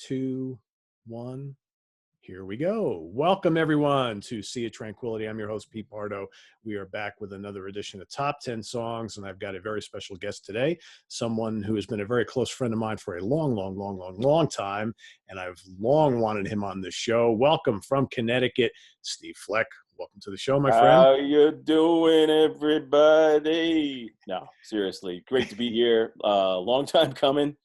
2, 1. Here we go. Welcome, everyone, to Sea of Tranquility. I'm your host, Pete Pardo. We are back with another edition of Top 10 Songs, and I've got a very special guest today, someone who has been a very close friend of mine for a long time, and I've long wanted him on this show. Welcome from Connecticut, Steve Fleck. Welcome to the show, my friend. How you doing, everybody? No, seriously, great to be here. Long time coming.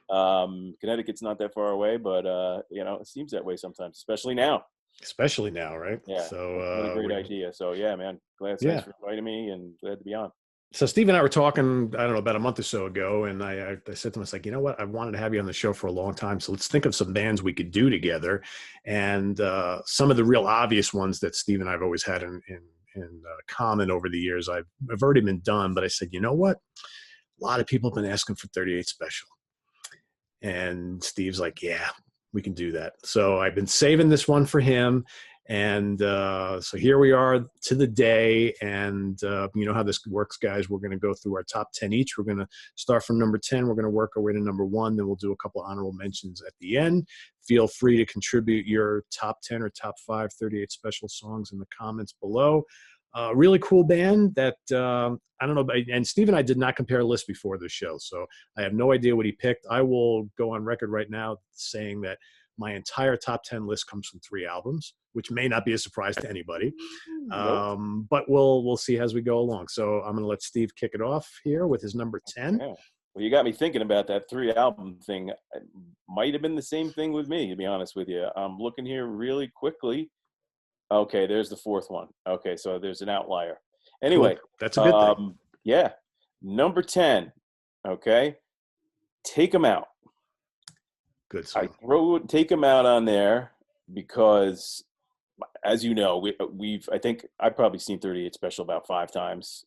Connecticut's not that far away, but it seems that way sometimes, especially now. Especially now, right? Yeah. So what a great idea. So yeah, man. Thanks for inviting me, and glad to be on. So Steve and I were talking, I don't know, about a month or so ago, and I said to him, I was like, you know what, I wanted to have you on the show for a long time, so let's think of some bands we could do together. And some of the real obvious ones that Steve and I have always had in common over the years, I've already been done, but I said, you know what, a lot of people have been asking for 38 Special. And Steve's like, yeah, we can do that. So I've been saving this one for him. And so here we are to the day. And you know how this works, guys. We're going to go through our top 10 each. We're going to start from number 10. We're going to work our way to number 1. Then we'll do a couple honorable mentions at the end. Feel free to contribute your top 10 or top 5 38 Special songs in the comments below. Really cool band that I don't know, and Steve and I did not compare a list before this show, so I have no idea what he picked. I will go on record right now saying that my entire top 10 list comes from 3 albums, which may not be a surprise to anybody. Nope. But we'll see as we go along. So I'm going to let Steve kick it off here with his number 10. Yeah. Well, you got me thinking about that 3 album thing. It might have been the same thing with me, to be honest with you. I'm looking here really quickly. Okay, there's the 4th one. Okay, so there's an outlier. Anyway, cool. That's a good thing. Yeah, number 10. Okay, Take 'Em Out. Good song. I throw Take 'Em Out on there because, as you know, I think I've probably seen 38 Special about 5 times.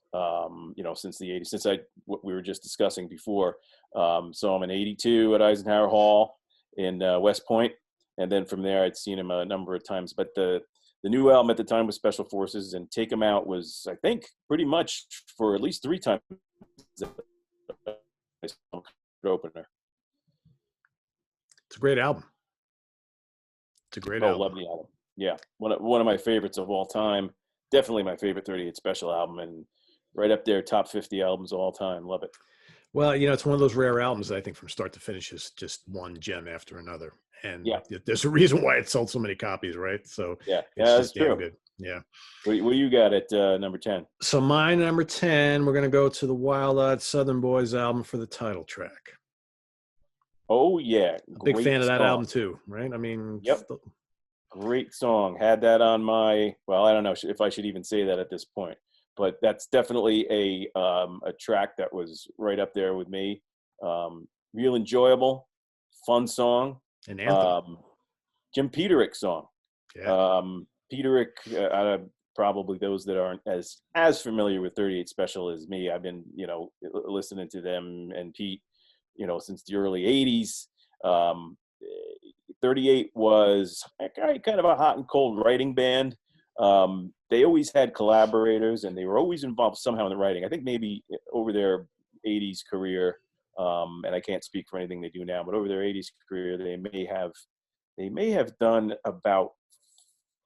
Since the 80s, since what we were just discussing before. Saw him in '82 at Eisenhower Hall in West Point, and then from there I'd seen him a number of times. But the new album at the time was Special Forces, and Take 'Em Out was, I think, pretty much for at least 3 times opener. It's a great album. It's a great album. Love the album. Yeah, one of my favorites of all time. Definitely my favorite 38 Special album, and right up there, top 50 albums of all time. Love it. Well, it's one of those rare albums that I think from start to finish is just one gem after another. And there's a reason why it sold so many copies, right? So it's that's true. Good. Yeah. What do you got at number 10? So my number 10, we're going to go to the Wild Eyed Southern Boys album for the title track. Oh, yeah. Big fan of that album too, right? I mean, yep. Great song. Had that on my, well, I don't know if I should even say that at this point, but that's definitely a track that was right up there with me. Real enjoyable, fun song. An anthem. Jim Peterick song. Yeah. Peterick, probably those that aren't as familiar with 38 Special as me. I've been, listening to them and Pete, since the early 80s. 38 was kind of a hot and cold writing band. They always had collaborators, and they were always involved somehow in the writing. I think maybe over their 80s career, and I can't speak for anything they do now, but over their 80s career, they may have done about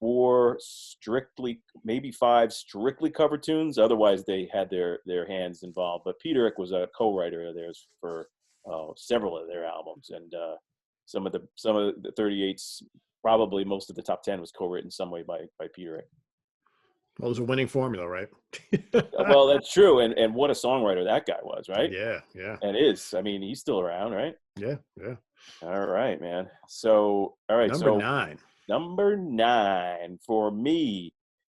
4 strictly, maybe 5 strictly cover tunes. Otherwise, they had their hands involved. But Peterick was a co-writer of theirs for several of their albums, and some of the 38s, probably most of the top 10 was co-written some way by Peterick. Well, it was a winning formula, right? Well, that's true, and what a songwriter that guy was, right? Yeah. And is. I mean, he's still around, right? Yeah. All right, man. So, all right. Number 9. Number 9 for me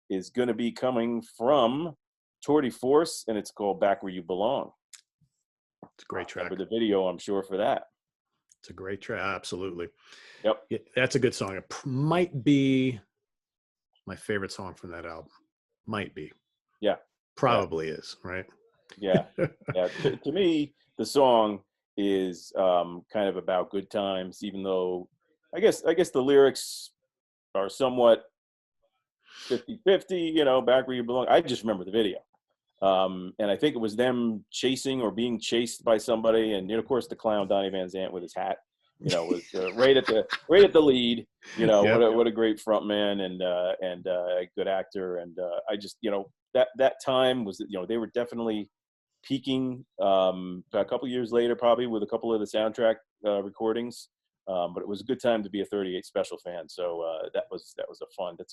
is going to be coming from Tour de Force, and it's called Back Where You Belong. It's a great track. Remember the video, I'm sure, for that. It's a great track. Absolutely. Yep. Yeah, that's a good song. It might be my favorite song from that album. Might be. Yeah. Probably is, right? Yeah. Yeah. To me, the song is kind of about good times, even though I guess the lyrics are somewhat 50-50, Back Where You Belong. I just remember the video. And I think it was them chasing or being chased by somebody. And, of course, the clown Donnie Van Zant with his hat. was right at the lead. Yep. What a great front man and a good actor. And I just that time was they were definitely peaking a couple years later, probably with a couple of the soundtrack recordings. But it was a good time to be a 38 Special fan. So that's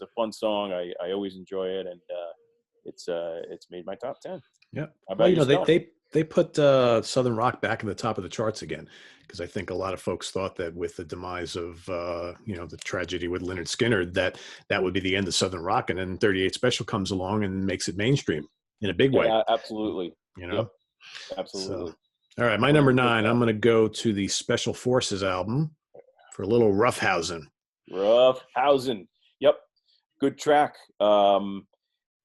a fun song. I always enjoy it, and it's made my top 10. Yep. How Well, about yourself? they put Southern rock back in the top of the charts again, because I think a lot of folks thought that with the demise of the tragedy with Leonard Skinner, that would be the end of Southern rock, and then 38 Special comes along and makes it mainstream in a big way. Yeah, absolutely. You Yep, know. So, absolutely. all right, my What number did you think 9. I'm about going to go to the Special Forces album for a little Roughhousing. Rough Housing? Yep, good track.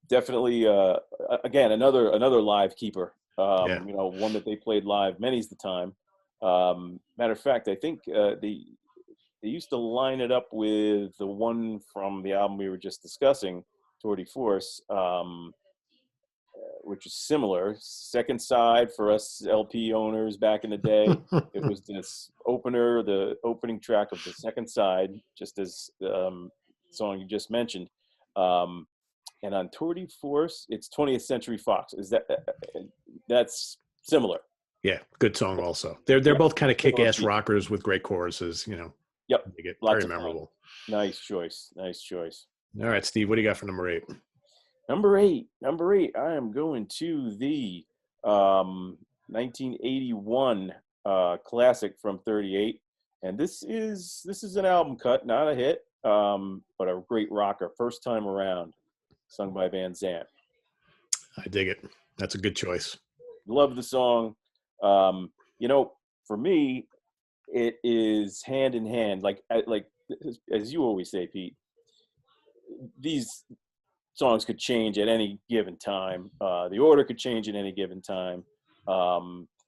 Definitely. Again, another live keeper. Yeah. One that they played live many's the time. Matter of fact, I think they used to line it up with the one from the album we were just discussing, Tour de Force, which is similar. Second side for us LP owners back in the day. It was this opener, the opening track of the second side, just as song you just mentioned. And on Tour de Force, it's 20th Century Fox. That's similar? Yeah, good song also. They're Yep, both kind of similar kick-ass beat. rockers with great choruses, Yep, They get very lots of fun. memorable. Nice choice. Nice choice. All right, Steve, what do you got for number 8? Number eight. I am going to the 1981 classic from 38, and this is an album cut, not a hit, but a great rocker. First Time Around, sung by Van Zandt. I dig it. That's a good choice. Love the song. For me, it is hand in hand. Like as you always say, Pete. These songs could change at any given time. The order could change at any given time.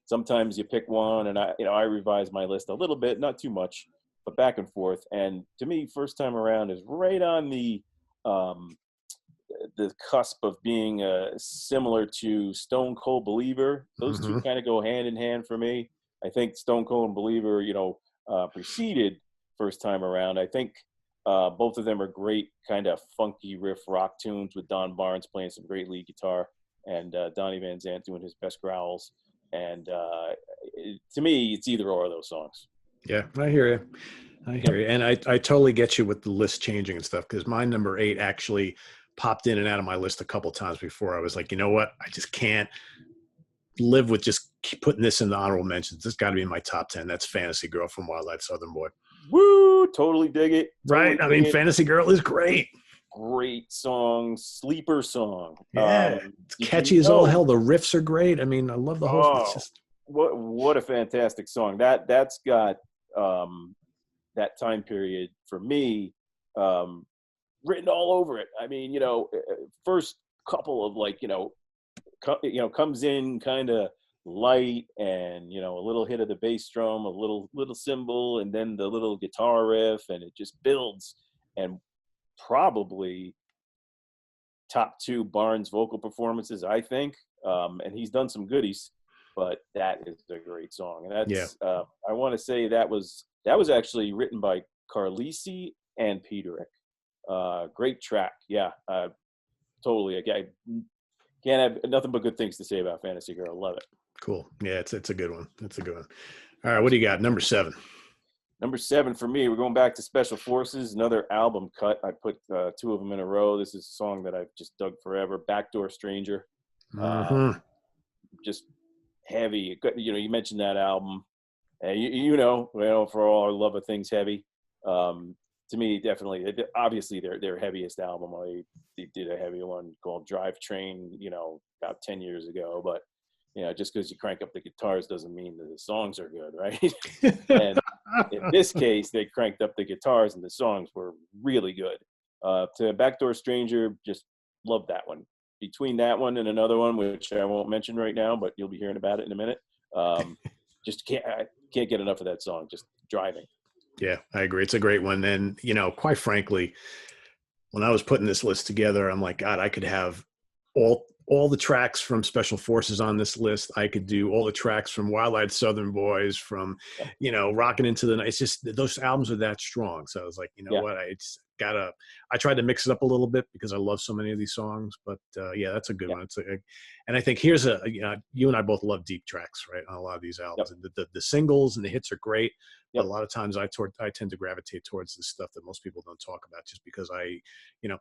Sometimes you pick one, and I revise my list a little bit, not too much, but back and forth. And to me, First Time Around is right on the cusp of being similar to Stone Cold Believer. Those two Mm-hmm. kind of go hand in hand for me. I think Stone Cold and Believer, preceded First Time Around. I think both of them are great kind of funky riff rock tunes with Don Barnes playing some great lead guitar and Donnie Van Zandt doing his best growls. And to me, it's either or of those songs. Yeah, I hear you. And I totally get you with the list changing and stuff, because my number 8 actually popped in and out of my list a couple times before. I was like, you know what? I just can't live with just keep putting this in the honorable mentions. This got to be in my top 10. That's Fantasy Girl from Wildlife Southern Boy. Woo! Totally dig it. Right? I mean, Fantasy Girl is great. Great song, sleeper song. Yeah, it's catchy as all hell. The riffs are great. I mean, I love the whole. It's just what a fantastic song. That's got that time period for me written all over it. I mean, first couple of comes in kind of light and a little hit of the bass drum, a little cymbal, and then the little guitar riff, and it just builds. And probably top 2 Barnes vocal performances, I think. And he's done some goodies, but that is a great song. And that's I want to say that was actually written by Carlisi and Peterick. Great track. Yeah, totally. I can't have nothing but good things to say about Fantasy Girl. Love it. cool. Yeah, it's a good one. It's a good one. All right, what do you got? Number 7. Number 7 for me, we're going back to Special Forces, another album cut. I put 2 of them in a row. This is a song that I've just dug forever. Backdoor Stranger. Mm-hmm. Just heavy. You mentioned that album. For all our love of things heavy. To me, definitely, obviously their heaviest album. They did a heavy one called Drive Train, about 10 years ago. But, just because you crank up the guitars doesn't mean that the songs are good, right? And in this case, they cranked up the guitars and the songs were really good. To Backdoor Stranger, just love that one. Between that one and another one, which I won't mention right now, but you'll be hearing about it in a minute. Just can't get enough of that song. Just driving. Yeah, I agree. It's a great one. And, quite frankly, when I was putting this list together, I'm like, God, I could have all the tracks from Special Forces on this list. I could do all the tracks from Wild Eyed Southern Boys, from, Yeah. Rocking Into the Night. It's just those albums are that strong. So I was like, you know Yeah. what? I tried to mix it up a little bit because I love so many of these songs. But yeah, that's a good Yeah. one. And I think here's you and I both love deep tracks, right? On a lot of these Yep. albums. And the singles and the hits are great. But Yep. a lot of times I tend to gravitate towards the stuff that most people don't talk about just because you know,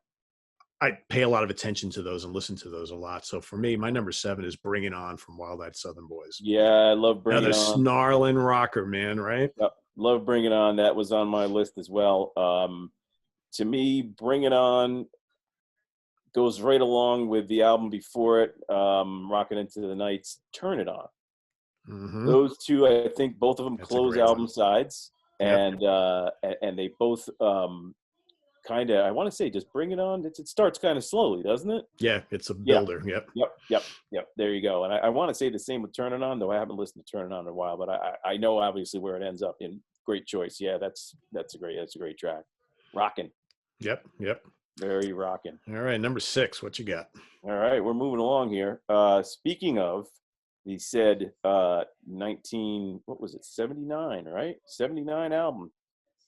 I pay a lot of attention to those and listen to those a lot. So for me, my number 7 is Bring It On from Wild Eyed Southern Boys. Yeah, I love Bring Another It On. snarling rocker, man, right? Yep. Love Bring It On. That was on my list as well. To me, Bring It On goes right along with the album before it, Rockin' Into the Night's Turn It On. Mm-hmm. Those two, I think both of them That's close album sides, Yep. and they both kind of, I want to say, just Bring It On. It starts kind of slowly, doesn't it? Yeah, it's a Yeah. builder. Yep. Yep. There you go. And I want to say the same with Turn It On, though I haven't listened to Turn It On in a while, but I know obviously where it ends up. In great choice. Yeah, that's a great track. Rockin'. Yep. Very rockin'. All right, number 6. What you got? All right, we're moving along here. Speaking of the said 79, right? 79 album,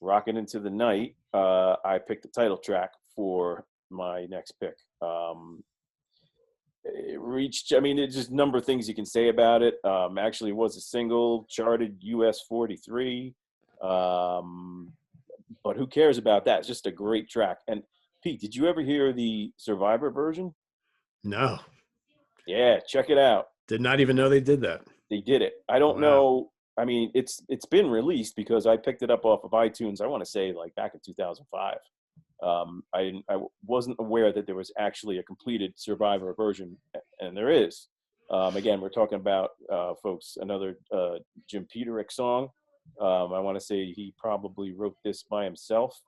Rockin' Into the Night. I picked the title track for my next pick. It reached, there's just a number of things you can say about it. Actually, it was a single, charted US 43. But who cares about that? It's just a great track. And Pete, did you ever hear the Survivor version? No. Yeah, check it out. Did not even know they did that. They did it. I don't know. It's been released because I picked it up off of iTunes. I want to say like back in 2005. I wasn't aware that there was actually a completed Survivor version, and there is. Again, we're talking about folks, another Jim Peterick song. I want to say he probably wrote this by himself.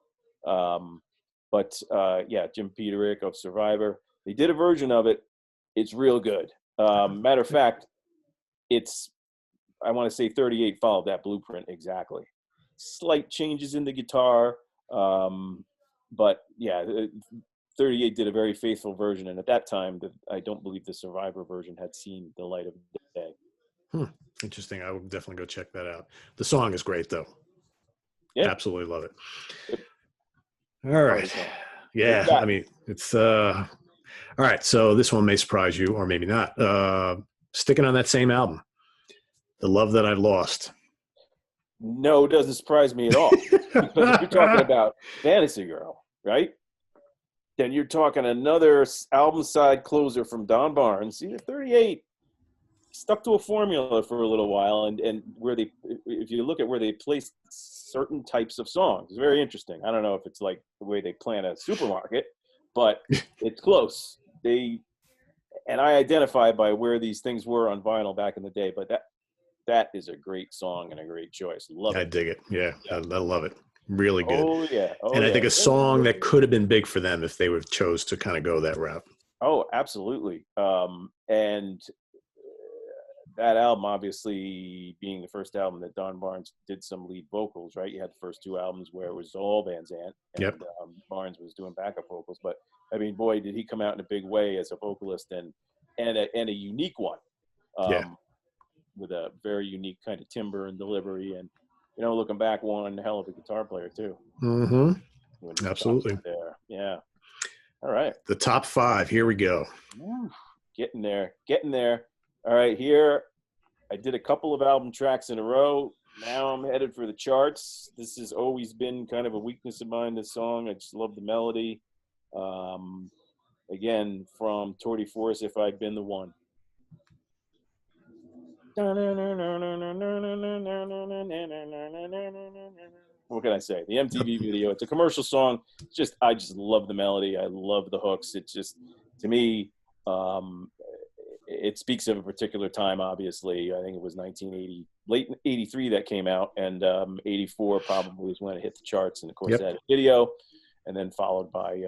But Jim Peterick of Survivor. They did a version of it. It's real good. Matter of fact, I want to say 38 followed that blueprint exactly. Slight changes in the guitar, but yeah, 38 did a very faithful version. And at that time, I don't believe the Survivor version had seen the light of day. Interesting. I will definitely go check that out. The song is great, though. Yeah, absolutely love it. Yep. All right. Yeah, it's all right. So this one may surprise you, or maybe not. Sticking on that same album, The Love That I've Lost. No, it doesn't surprise me at all. Because if you're talking about Fantasy Girl, right? Then you're talking another album side closer from Don Barnes. 38 stuck to a formula for a little while, and where if you look at where they placed certain types of songs, it's very interesting. I don't know if it's like the way they plan a supermarket, but it's close. And I identify by where these things were on vinyl back in the day, but that is a great song and a great choice. Love it. I dig it. Yeah. I love it. Really good. Oh yeah. I think a song that could have been big for them if they would chose to kind of go that route. Oh, absolutely. And that album, obviously, being the first album that Don Barnes did some lead vocals, right? You had the first two albums where it was all Van Zandt, and Barnes was doing backup vocals. But boy, did he come out in a big way as a vocalist and a unique one, with a very unique kind of timbre and delivery. And looking back, one hell of a guitar player too. Mm-hmm. Absolutely. There, yeah. All right. The top 5. Here we go. Getting there. All right, here I did a couple of album tracks in a row. Now I'm headed for the charts. This has always been kind of a weakness of mine, this song. I just love the melody. Again, from Tour de Force, If I'd Been the One. What can I say? The MTV video. It's a commercial song. I just love the melody. I love the hooks. It's just, to me, it speaks of a particular time, obviously. I think it was 1980, late 83 that came out, and 84 probably is when it hit the charts. And, of course, it had a video, and then followed by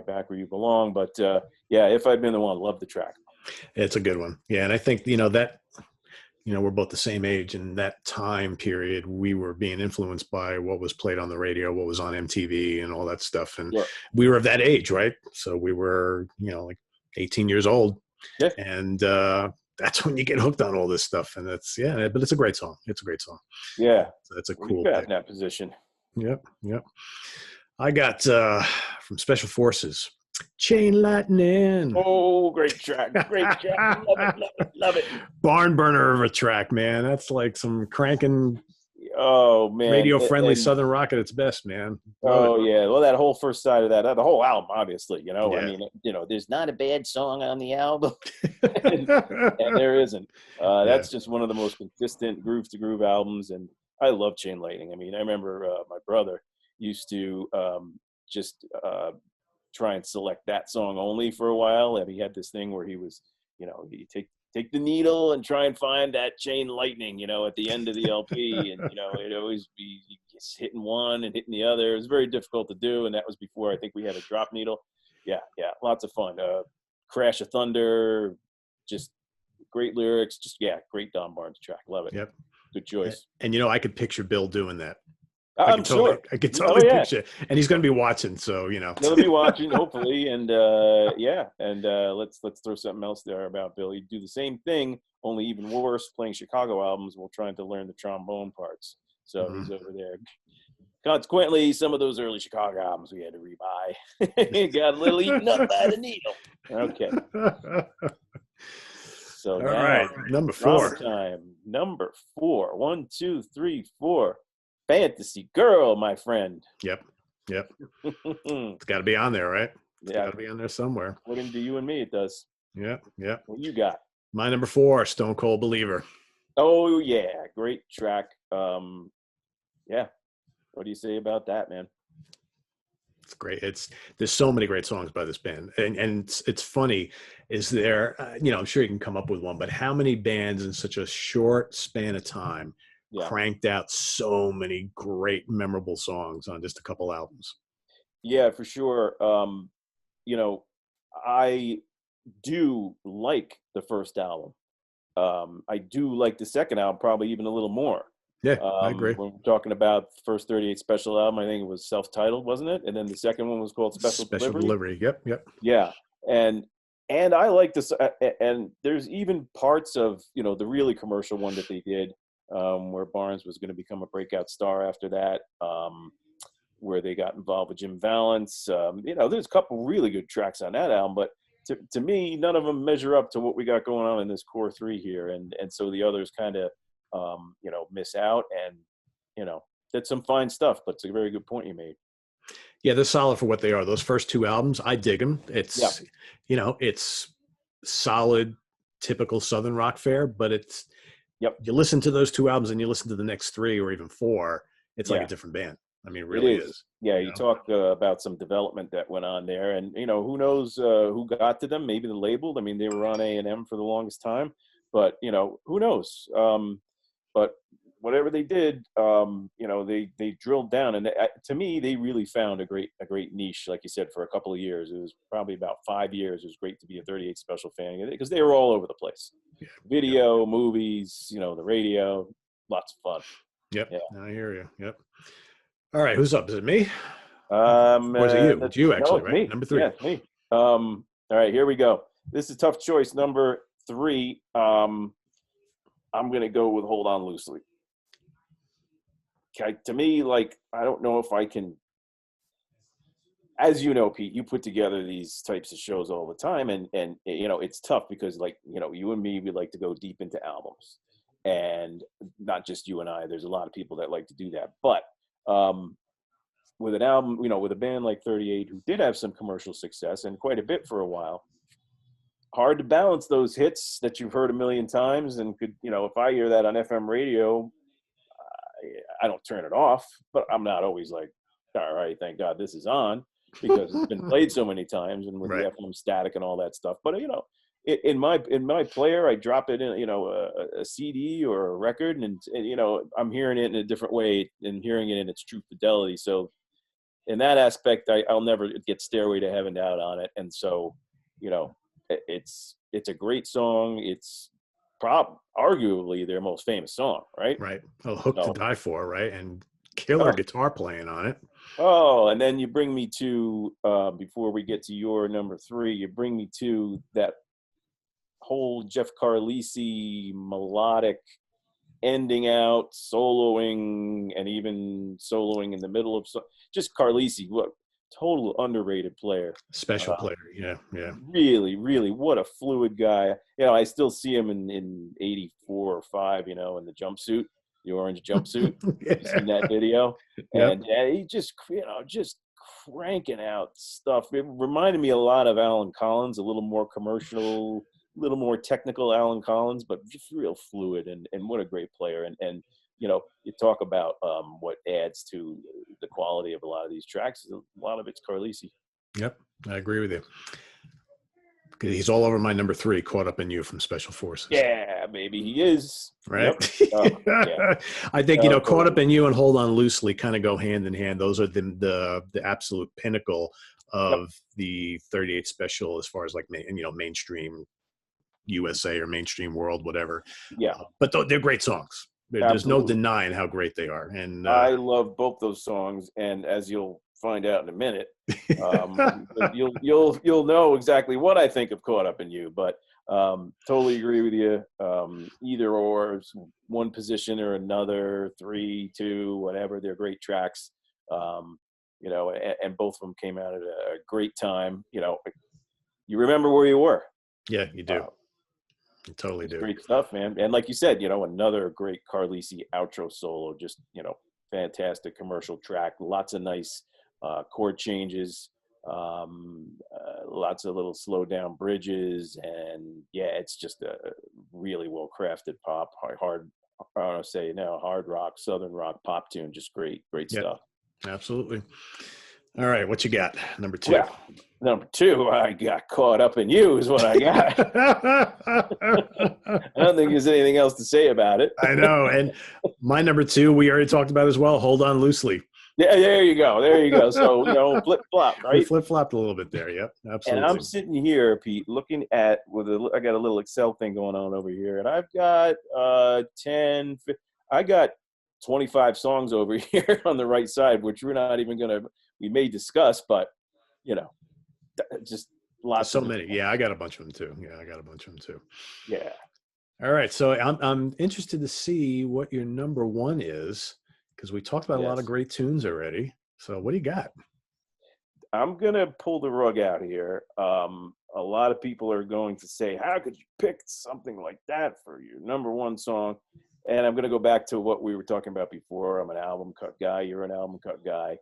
Back Where You Belong. But, If I'd Been the One, love the track. It's a good one. Yeah, and I think, that we're both the same age. In that time period, we were being influenced by what was played on the radio, what was on MTV and all that stuff. And we were of that age, right? So we were, like 18 years old. Yeah. And that's when you get hooked on all this stuff. And that's, yeah, but it's a great song. It's a great song. Yeah. So that's a What do cool you got pick. in that position? Yep. Yep. I got from Special Forces, Chain Lightning. Oh, great track. Great track. Love it. Love it. Love it. Barn burner of a track, man. That's like some cranking Oh, man. radio friendly And Southern rock at its best, man. Love it. oh, yeah. Well, that whole first side of that, the whole album, obviously, I Yeah. mean, there's not a bad song on the album. And there isn't. Yeah. That's just one of the most consistent groove to groove albums. And I love Chain Lightning. I mean, I remember my brother used to just try and select that song only for a while. And he had this thing where he was, he take the needle and try and find that Chain Lightning, at the end of the LP. And, it'd always be just hitting one and hitting the other. It was very difficult to do. And that was before I think we had a drop needle. Yeah. Lots of fun. Crash of Thunder, just great lyrics. Just, great Don Barnes track. Love it. Yep. Good choice. And I could picture Bill doing that. I'm sure. I could totally picture it. And he's going to be watching, so He'll be watching, hopefully, and let's throw something else there about Bill. He'd do the same thing, only even worse, playing Chicago albums while trying to learn the trombone parts. So he's over there. Consequently, some of those early Chicago albums we had to rebuy. Got a little eaten up by the needle. Okay. So all right, number 4. Time. Number 4. 1, 2, 3, 4. Fantasy Girl, my friend. Yep. It's got to be on there, right? It's got to be on there somewhere. According to you and me, it does. Yeah. What you got? My number 4, Stone Cold Believer. Oh, yeah. Great track. Yeah. What do you say about that, man? It's great. There's so many great songs by this band, and it's funny. Is there? I'm sure you can come up with one, but how many bands in such a short span of time cranked out so many great, memorable songs on just a couple albums? Yeah, for sure. I do like the first album. I do like the second album probably even a little more. Yeah, I agree. When we're talking about the first 38 special album, I think it was self-titled, wasn't it? And then the second one was called Special Delivery. Yep. Yeah, and I like this. And there's even parts of the really commercial one that they did, where Barnes was going to become a breakout star after that, where they got involved with Jim Valance. There's a couple really good tracks on that album, but to me, none of them measure up to what we got going on in this core 3 here, and so the others kind of miss out, and did some fine stuff. But it's a very good point you made. Yeah, they're solid for what they are. Those first 2 albums, I dig them. It's it's solid, typical Southern rock fare, but it's you listen to those 2 albums and you listen to the next 3 or even 4, it's like a different band. I mean, it really is. Yeah, you talk about some development that went on there, and who knows who got to them? Maybe the label. I mean, they were on A&M for the longest time, but who knows? But whatever they did, they drilled down, and to me, they really found a great niche, like you said, for a couple of years. It was probably about 5 years. It was great to be a 38 Special fan because they were all over the place. Video, movies, the radio, lots of fun. Yep. Yeah. I hear you. Yep. All right, who's up? Is it me? Or is it you? It's you, actually, right? Me. Number 3. Yeah, me. All right, here we go. This is a tough choice. Number 3. I'm going to go with Hold On Loosely. Okay, to me, I don't know if I can, as you know, Pete, you put together these types of shows all the time, and it's tough because, you and me, we like to go deep into albums, and not just you and I. There's a lot of people that like to do that, but with an album, with a band like 38 who did have some commercial success and quite a bit for a while, hard to balance those hits that you've heard a million times and could, if I hear that on FM radio, I don't turn it off, but I'm not always like, all right, thank God this is on, because it's been played so many times and with the FM static and all that stuff. But, in my player, I drop it in, a CD or a record, and I'm hearing it in a different way and hearing it in its true fidelity. So in that aspect, I'll never get Stairway to Heaven out on it. And so, it's a great song. It's arguably their most famous song, right? Right. Oh, Hooked to Die For, right? And killer guitar playing on it. Oh, and then you bring me to before we get to your number 3, you bring me to that whole Jeff Carlisi melodic ending out, soloing, and even soloing in the middle of just Carlisi. What total underrated player. Special player. Yeah. Yeah. Really, really, what a fluid guy. I still see him in 84 or 5, in the jumpsuit, the orange jumpsuit. Yeah. You seen that video? Yep. And he just, just cranking out stuff. It reminded me a lot of Alan Collins, a little more commercial, a little more technical Alan Collins, but just real fluid, and what a great player. And you talk about what adds to the quality of a lot of these tracks. A lot of it's Carlisi. Yep. I agree with you. He's all over my number 3, Caught Up in You from Special Forces. Yeah, maybe he is. Right. Yep. Yeah. I think, Caught Up in You and Hold On Loosely kind of go hand in hand. Those are the absolute pinnacle of the 38 Special as far as like, mainstream USA or mainstream world, whatever. Yeah. But they're great songs. There's no denying how great they are. And I love both those songs. And as you'll find out in a minute, you'll know exactly what I think of Caught Up in You. But totally agree with you. Either or, one position or another, 3, 2, whatever. They're great tracks. And both of them came out at a great time. You remember where you were. Yeah, you do. You totally do. Great stuff, man. And like you said, another great Carlisi outro solo, just, fantastic commercial track. Lots of nice chord changes, lots of little slow down bridges. And yeah, it's just a really well crafted pop, hard rock, Southern rock pop tune. Just great stuff. Absolutely. All right, what you got? Number 2. Well, number 2, I got Caught Up in You is what I got. I don't think there's anything else to say about it. I know. And my number 2, we already talked about as well. Hold On Loosely. Yeah, there you go. So, flip-flop, right? We flip-flopped a little bit there, yep, absolutely. And I'm sitting here, Pete, looking at, I got a little Excel thing going on over here, and I've got 25 songs over here on the right side, which we may discuss, but just lots. So many. Yeah, I got a bunch of them too. Yeah. All right, so I'm interested to see what your number 1 is, because we talked about a lot of great tunes already. So what do you got? I'm gonna pull the rug out here. A lot of people are going to say, "How could you pick something like that for your number 1 song?" And I'm gonna go back to what we were talking about before. I'm an album cut guy. You're an album cut guy.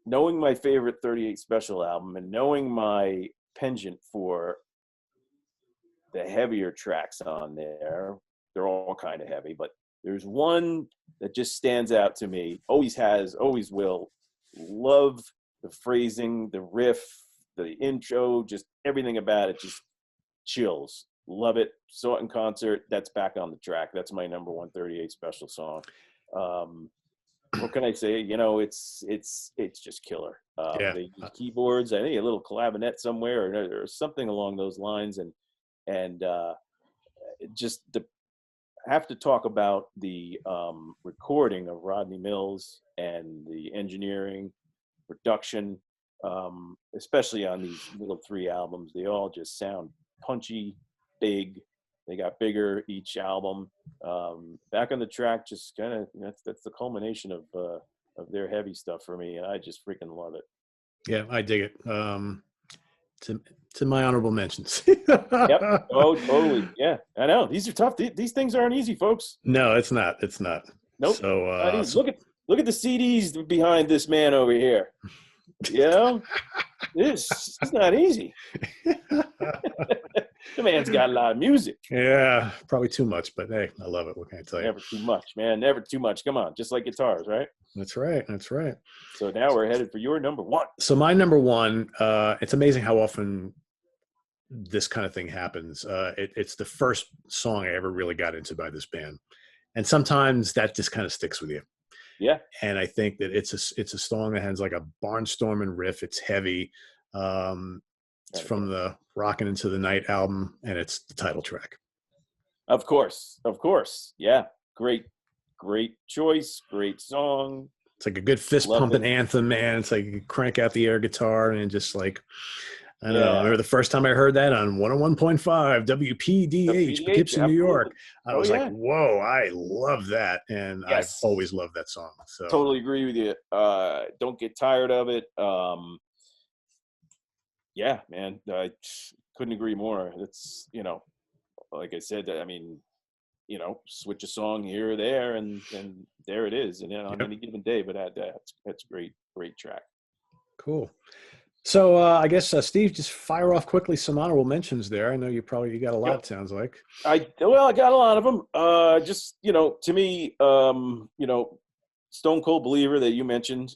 Knowing my favorite 38 Special album and knowing my penchant for the heavier tracks on there, they're all kind of heavy, but there's one that just stands out to me. Always has, always will. Love the phrasing, the riff, the intro, just everything about it just chills. Love it. Saw it in concert. That's back on the track. That's my number 1 38 Special song. What can I say? It's just killer. They use keyboards. I think a little clavinet somewhere or something along those lines, and just have to talk about the recording of Rodney Mills and the engineering, production, especially on these little 3 albums. They all just sound punchy, big. They got bigger each album. Back on the track, just kind of that's the culmination of their heavy stuff for me, and I just freaking love it. Yeah, I dig it. To my honorable mentions. Yep. Oh, totally. Yeah, I know. These are tough. These things aren't easy, folks. No, it's not. Nope. So, look at the CDs behind this man over here. It's not easy. The man's got a lot of music. Yeah, probably too much, but hey, I love it. What can I tell you? Never too much, man. Never too much. Come on, just like guitars, right? That's right. So now we're headed for your number 1. So my number 1, it's amazing how often this kind of thing happens. It's the first song I ever really got into by this band, and sometimes that just kind of sticks with you. Yeah. And I think that it's a song that has like a barnstorming riff. It's heavy. It's from the Rockin' Into the Night album, and it's the title track. Of course. Yeah. Great choice. Great song. It's like a good fist Loved pumping it. anthem, man. It's like you crank out the air guitar and just like, I don't know. I Yeah. remember the first time I heard that on 101.5 WPDH, WPDH, Poughkeepsie, New York. absolutely. I Oh was like, yeah. whoa, I love that. And I've always Yes. loved that song. So, Totally agree with you. Don't get tired of it. Yeah, man. I couldn't agree more. It's, like I said, I mean, switch a song here or there, and there it is, and on yep, any given day. But that's great track. cool. So I guess Steve, just fire off quickly some honorable mentions there. I know you got a lot. Yep. It sounds like. I got a lot of them. Just to me, Stone Cold Believer that you mentioned,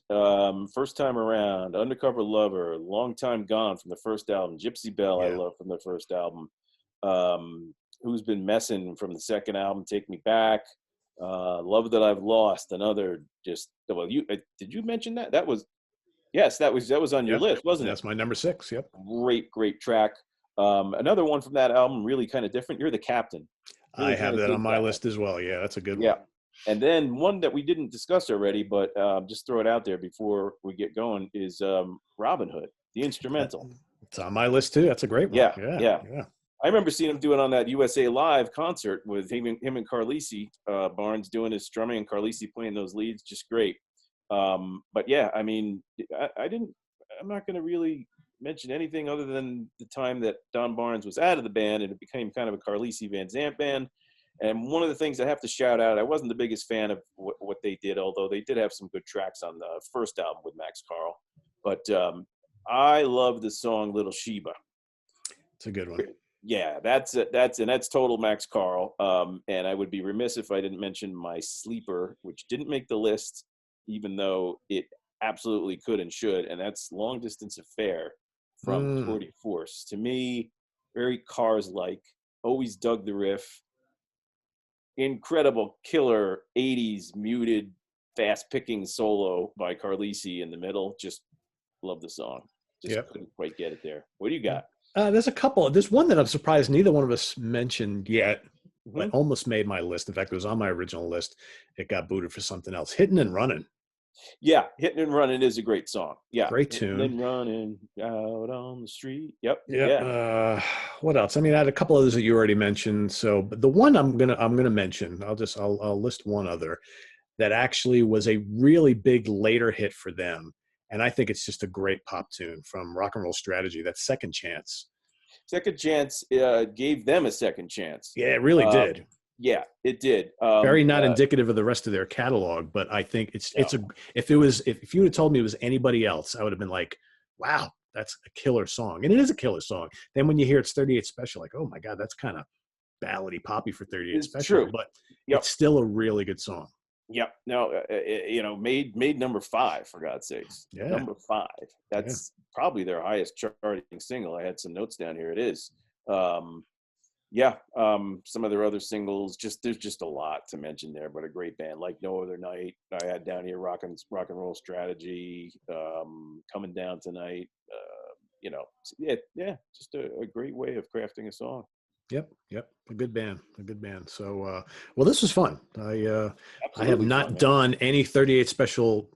first time around, Undercover Lover, Long Time Gone from the first album, Gypsy Belle I Yeah. love from the first album, Who's Been Messing from the second album, Take Me Back, Love That I've Lost, another just well, you did you mention that? That was yes, that was on your Yep. list, wasn't it? That's my number 6. Yep. Great track. Another one from that album, really kind of different. You're the Captain. I Really kind have of that on dig my that one. list as well. Yeah, that's a good Yeah. one. And then one that we didn't discuss already, but just throw it out there before we get going is Robin Hood, the instrumental. It's on my list too. That's a great one. Yeah, Yeah, yeah. yeah. I remember seeing him do it on that USA Live concert with him and Carlisi, Barnes doing his strumming and Carlisi playing those leads, just great. But yeah, I mean, I'm not going to really mention anything other than the time that Don Barnes was out of the band and it became kind of a Carlisi Van Zandt band. And one of the things I have to shout out, I wasn't the biggest fan of what they did, although they did have some good tracks on the first album with Max Carl. But I love the song Little Sheba. It's a good one. Yeah, that's total Max Carl. And I would be remiss if I didn't mention my sleeper, which didn't make the list, even though it absolutely could and should. And that's Long Distance Affair from Tour de Force. To me, very Cars-like. Always dug the riff. Incredible killer 80s muted fast picking solo by Carlisi in the middle. Just love the song. Just couldn't quite get it there. What do you got? There's a couple. There's one that I'm surprised neither one of us mentioned yet, but Mm-hmm. almost made my list. In fact, it was on my original list. It got booted for something else. Hitting and Running. Yeah, Hitting and Running is a great song. Yeah, Great Hitting tune. and Running out on the street. Yep. Yeah. What else? I mean, I had a couple others that you already mentioned. So, but the one I'm gonna mention, I'll list one other that actually was a really big later hit for them, and I think it's just a great pop tune from Rock and Roll Strategy. That's Second Chance. Second Chance gave them a second chance. Yeah, it really did. Yeah, it did. Very not indicative of the rest of their catalog, but I think it's a. If you would have told me it was anybody else, I would have been like, wow, that's a killer song, and it is a killer song. Then when you hear it's 38 Special, like, oh my god, that's kind of ballady poppy for 38 It's Special, true. but Yep. it's still a really good song. Yep. No, made number 5 for God's sakes. Yeah. Number 5. That's probably their highest charting single. I had some notes down here. It is. Some of their other singles. There's just a lot to mention there. But a great band like No Other Night. I had down here Rock and Roll Strategy. Coming Down Tonight. Just a great way of crafting a song. Yep. A good band. So, well, this was fun. I have not done any 38 special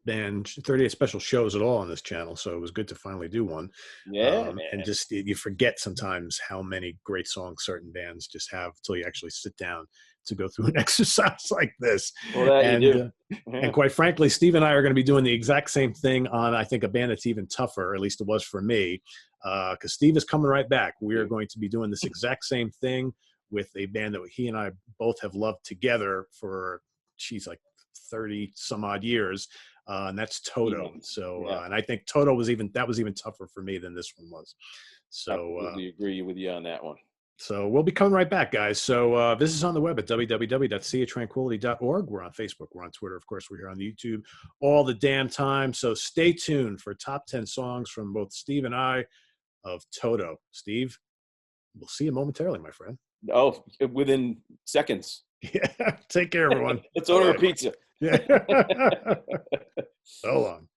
shows at all on this channel, so it was good to finally do one. Yeah, man. And just you forget sometimes how many great songs certain bands just have until you actually sit down to go through an exercise like this. Well, you do. And quite frankly, Steve and I are going to be doing the exact same thing on, I think, a band that's even tougher, or at least it was for me, because Steve is coming right back. We are going to be doing this exact same thing with a band that he and I both have loved together for, like 30 some odd years. And that's Toto. So, and I think Toto was even tougher for me than this one was. So absolutely agree with you on that one. So we'll be coming right back, guys. So this is on the web at www.seaoftranquility.org. We're on Facebook. We're on Twitter. Of course, we're here on the YouTube all the damn time. So stay tuned for top 10 songs from both Steve and I of Toto. Steve, we'll see you momentarily, my friend. Oh, within seconds. Yeah. Take care, everyone. Let's order a pizza. Yeah. So long.